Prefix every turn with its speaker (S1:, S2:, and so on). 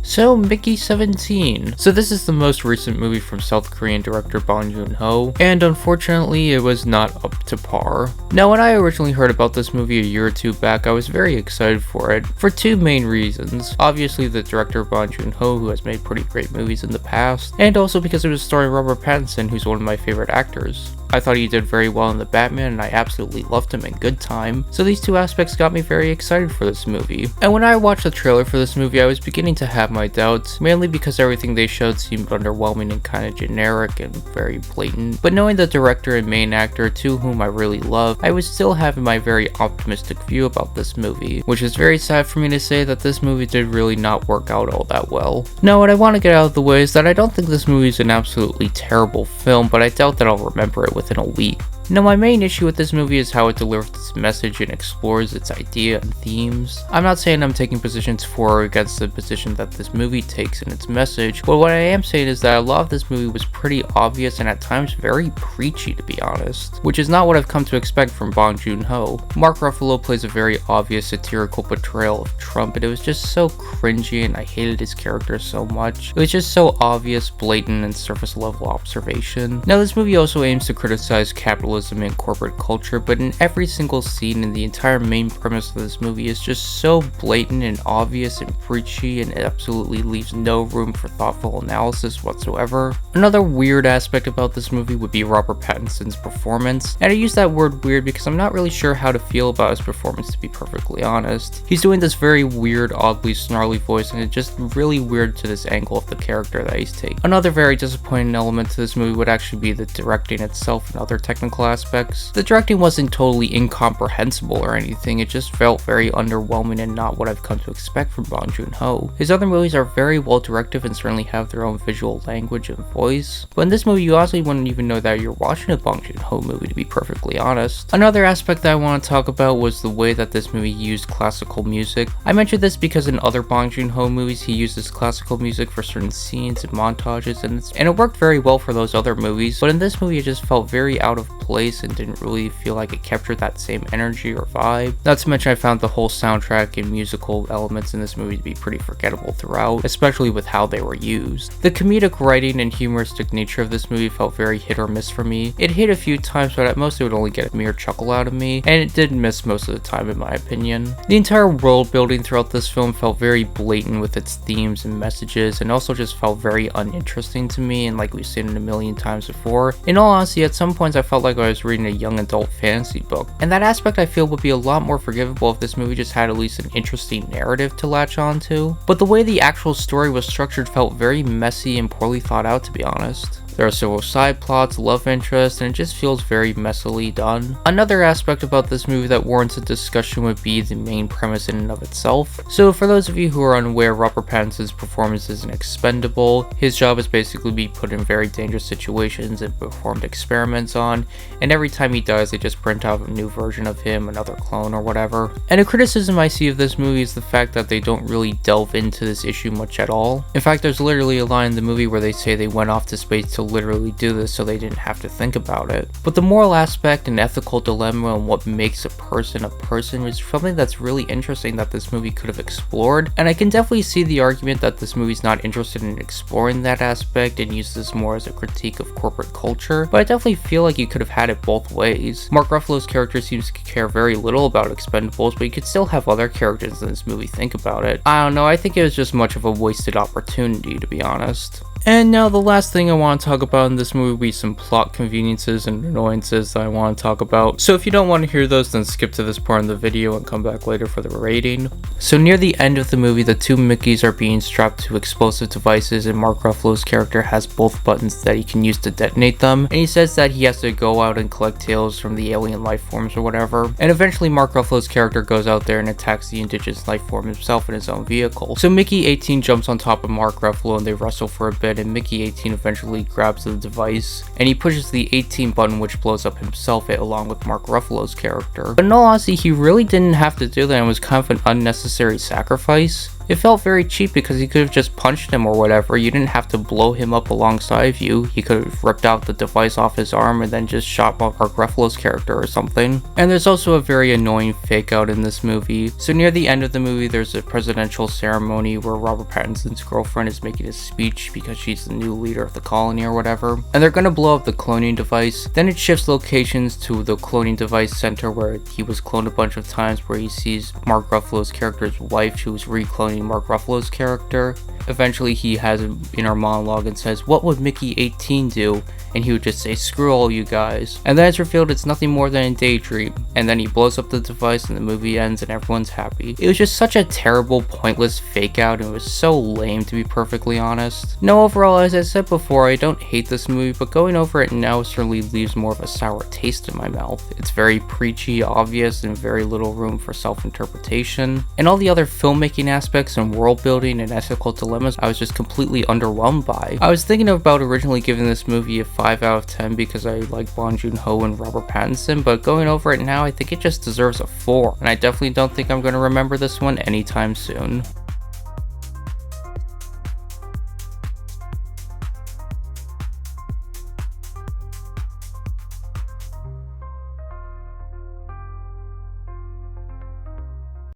S1: So, Mickey 17. So this is the most recent movie from South Korean director Bong Joon-ho, and unfortunately it was not up to par. Now when I originally heard about this movie a year or two back, I was very excited for it, for two main reasons. Obviously the director Bong Joon-ho, who has made pretty great movies in the past, and also because it was starring Robert Pattinson, who's one of my favorite actors. I thought he did very well in The Batman, and I absolutely loved him in Good Time, so these two aspects got me very excited for this movie. And when I watched the trailer for this movie, I was beginning to have my doubts, mainly because everything they showed seemed underwhelming and kind of generic and very blatant. But knowing the director and main actor, two whom I really love, I was still having my very optimistic view about this movie, which is very sad for me to say that this movie did really not work out all that well. Now what I want to get out of the way is that I don't think this movie is an absolutely terrible film, but I doubt that I'll remember it within a week. Now my main issue with this movie is how it delivers its message and explores its idea and themes. I'm not saying I'm taking positions for or against the position that this movie takes in its message, but what I am saying is that a lot of this movie was pretty obvious and at times very preachy, to be honest, which is not what I've come to expect from Bong Joon-ho. Mark Ruffalo plays a very obvious satirical portrayal of Trump, and it was just so cringy and I hated his character so much. It was just so obvious, blatant, and surface level observation. Now this movie also aims to criticize capitalism and corporate culture, but in every single scene in the entire main premise of this movie is just so blatant and obvious and preachy, and it absolutely leaves no room for thoughtful analysis whatsoever. Another weird aspect about this movie would be Robert Pattinson's performance, and I use that word weird because I'm not really sure how to feel about his performance, to be perfectly honest. He's doing this very weird, oddly snarly voice, and it's just really weird to this angle of the character that he's taking. Another very disappointing element to this movie would actually be the directing itself and other technical aspects. The directing wasn't totally incomprehensible or anything, it just felt very underwhelming and not what I've come to expect from Bong Joon-ho. His other movies are very well directed and certainly have their own visual language and voice, but in this movie you honestly wouldn't even know that you're watching a Bong Joon-ho movie, to be perfectly honest. Another aspect that I want to talk about was the way that this movie used classical music. I mentioned this because in other Bong Joon-ho movies he uses classical music for certain scenes and montages, and it worked very well for those other movies, but in this movie it just felt very out of place and didn't really feel like it captured that same energy or vibe. Not to mention I found the whole soundtrack and musical elements in this movie to be pretty forgettable throughout, especially with how they were used. The comedic writing and humoristic nature of this movie felt very hit or miss for me. It hit a few times, but at most it would only get a mere chuckle out of me, and it did miss most of the time in my opinion. The entire world building throughout this film felt very blatant with its themes and messages, and also just felt very uninteresting to me, and like we've seen it a million times before. In all honesty, at some points I felt like I was reading a young adult fantasy book, and that aspect I feel would be a lot more forgivable if this movie just had at least an interesting narrative to latch onto. But the way the actual story was structured felt very messy and poorly thought out, to be honest. There are several side plots, love interests, and it just feels very messily done. Another aspect about this movie that warrants a discussion would be the main premise in and of itself. So for those of you who are unaware, Robert Pattinson's performance isn't expendable. His job is basically be put in very dangerous situations and performed experiments on, and every time he dies they just print out a new version of him, another clone or whatever. And a criticism I see of this movie is the fact that they don't really delve into this issue much at all. In fact, there's literally a line in the movie where they say they went off to space to literally do this so they didn't have to think about it. But the moral aspect and ethical dilemma and what makes a person is something that's really interesting that this movie could have explored, and I can definitely see the argument that this movie's not interested in exploring that aspect and uses this more as a critique of corporate culture, but I definitely feel like you could have had it both ways. Mark Ruffalo's character seems to care very little about Expendables, but you could still have other characters in this movie think about it. I don't know, I think it was just much of a wasted opportunity, to be honest. And now the last thing I want to talk about in this movie will be some plot conveniences and annoyances that I want to talk about. So if you don't want to hear those, then skip to this part in the video and come back later for the rating. So near the end of the movie, the two Mickeys are being strapped to explosive devices, and Mark Ruffalo's character has both buttons that he can use to detonate them, and he says that he has to go out and collect tails from the alien life forms or whatever. And eventually Mark Ruffalo's character goes out there and attacks the indigenous life form himself in his own vehicle. So Mickey 18 jumps on top of Mark Ruffalo and they wrestle for a bit, and Mickey 18 eventually grabs the device and he pushes the 18 button, which blows up himself along with Mark Ruffalo's character. But in all honesty, he really didn't have to do that and was kind of an unnecessary sacrifice. It felt very cheap because he could have just punched him or whatever. You didn't have to blow him up alongside of you. He could have ripped out the device off his arm and then just shot Mark Ruffalo's character or something. And there's also a very annoying fake out in this movie. So near the end of the movie, there's a presidential ceremony where Robert Pattinson's girlfriend is making a speech because she's the new leader of the colony or whatever. And they're gonna blow up the cloning device. Then it shifts locations to the cloning device center where he was cloned a bunch of times, where he sees Mark Ruffalo's character's wife who's re-cloning Mark Ruffalo's character. Eventually he has an inner monologue and says, "What would Mickey 18 do?" And he would just say, "Screw all you guys." And then it's revealed it's nothing more than a daydream. And then he blows up the device and the movie ends and everyone's happy. It was just such a terrible, pointless fake out, and it was so lame, to be perfectly honest. No, overall, as I said before, I don't hate this movie, but going over it now certainly leaves more of a sour taste in my mouth. It's very preachy, obvious, and very little room for self-interpretation. And all the other filmmaking aspects and world building and ethical dilemmas I was just completely underwhelmed by. I was thinking about originally giving this movie a 5 out of 10 because I like Bong Joon-ho and Robert Pattinson, but going over it now, I think it just deserves a 4, and I definitely don't think I'm going to remember this one anytime soon.